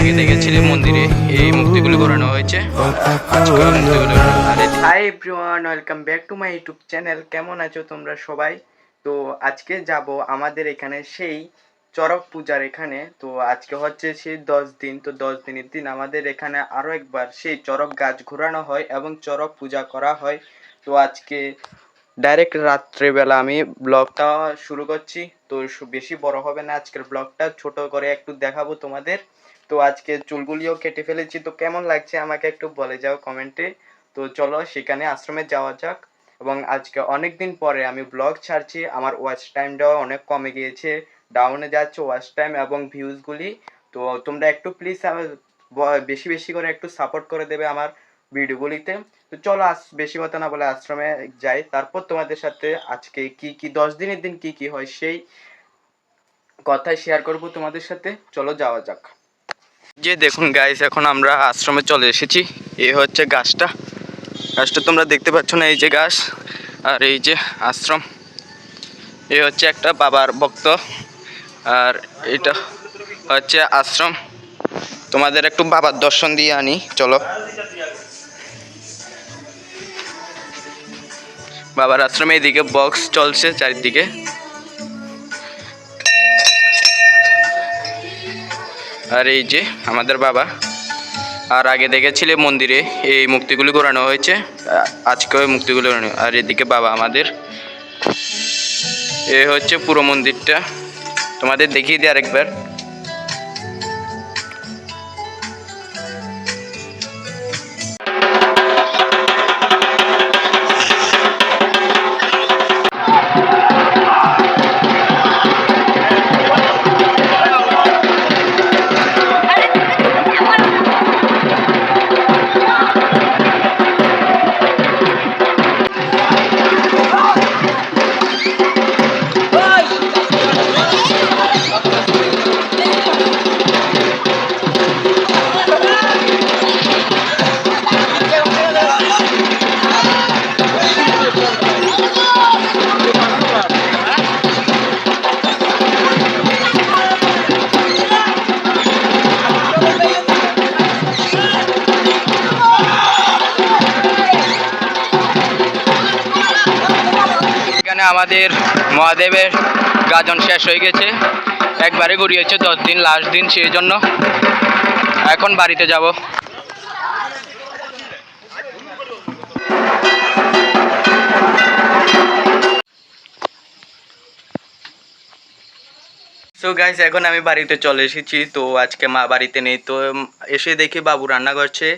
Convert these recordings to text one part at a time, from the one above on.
আগে দেখেছিলে মন্দিরে এই মূর্তিগুলো করানো হয়েছে। Hi everyone, welcome back to my YouTube channel. কেমন আছো তোমরা সবাই? তো আজকে যাব আমাদের এখানে সেই চড়ক পূজার এখানে। তো আজকে হচ্ছে সেই 10 দিন। তো 10 দিনের দিন আমাদের এখানে আরও একবার সেই চড়ক গাছ ঘোরানো হয় এবং চড়ক পূজা করা হয়। তো আজকে ডাইরেক্ট রাত্রেবেলা আমি ব্লগটা শুরু করছি। তো বেশি বড় হবে না আজকের ব্লগটা, ছোট করে একটু দেখাবো তোমাদের। তো আজকে চুলগুলিও কেটে ফেলেছি। তো কেমন লাগছে আমাকে একটু বলে যাও কমেন্টে। তো চলো সেখানে আশ্রমে যাওয়া যাক। এবং আজকে অনেক দিন পরে আমি ব্লগ ছাড়ছি। আমার ওয়াচ টাইমটাও অনেক কমে গিয়েছে, ডাউনে যাচ্ছে ওয়াচ টাইম এবং ভিউজগুলি। তো তোমরা একটু প্লিজ বেশি বেশি করে একটু সাপোর্ট করে দেবে আমার ভিডিওগুলিতে। তো চলো বেশি কথা না বলে আশ্রমে যাই, তারপর তোমাদের সাথে আজকে কি কি 10 দিনের দিন কি কি হয় সেই কথাই শেয়ার করব তোমাদের সাথে। চলো যাওয়া যাক। যে দেখুন গাইস, এখন আমরা আশ্রমে চলে এসেছি। এই হচ্ছে গাছটা তোমরা দেখতে পাচ্ছ না, এই যে গাছ আর এই যে আশ্রম। এই হচ্ছে একটা বাবার ভক্ত আর এটা হচ্ছে আশ্রম। তোমাদের একটু বাবার দর্শন দিয়ে আনি চলো। বাবার আশ্রমে এদিকে বক্স চলছে চারিদিকে। আর এই যে আমাদের বাবা। আর আগে দেখেছিলে মন্দিরে এই মূর্তিগুলি করানো হয়েছে, আজকে ওই মূর্তিগুলি করানো। আর এদিকে বাবা আমাদের। এ হচ্ছে পুরো মন্দিরটা, তোমাদের দেখিয়ে দিই আরেকবার। আমাদের মহাদেবের গাজন শেষ হয়ে গেছে, একবারে ঘুরিয়েছে 10 দিন, লাস্ট দিন, সেই জন্য এখন বাড়িতে যাব। সো গাইস, এখন আমি বাড়িতে চলে এসেছি। তো আজকে মা বাড়িতে নেই, তো এসে দেখি বাবু রান্না করছে।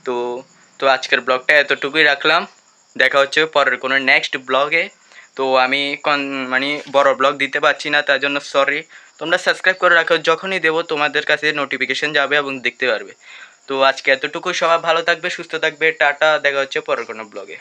তো তো আজকের ব্লগটা এতটুকুই রাখলাম। দেখা হচ্ছে পরের কোনো নেক্সট ব্লগে। তো আমি মানে বড় ব্লগ দিতে পারছি না, তার জন্য সরি। তোমরা সাবস্ক্রাইব করে রাখো, যখনই দেবো তোমাদের কাছে নোটিফিকেশন যাবে এবং দেখতে পারবে। তো আজকে এতটুকু, সবাই ভালো থাকবে, সুস্থ থাকবে, টাটা। দেখা হচ্ছে পরের কোনো ব্লগে।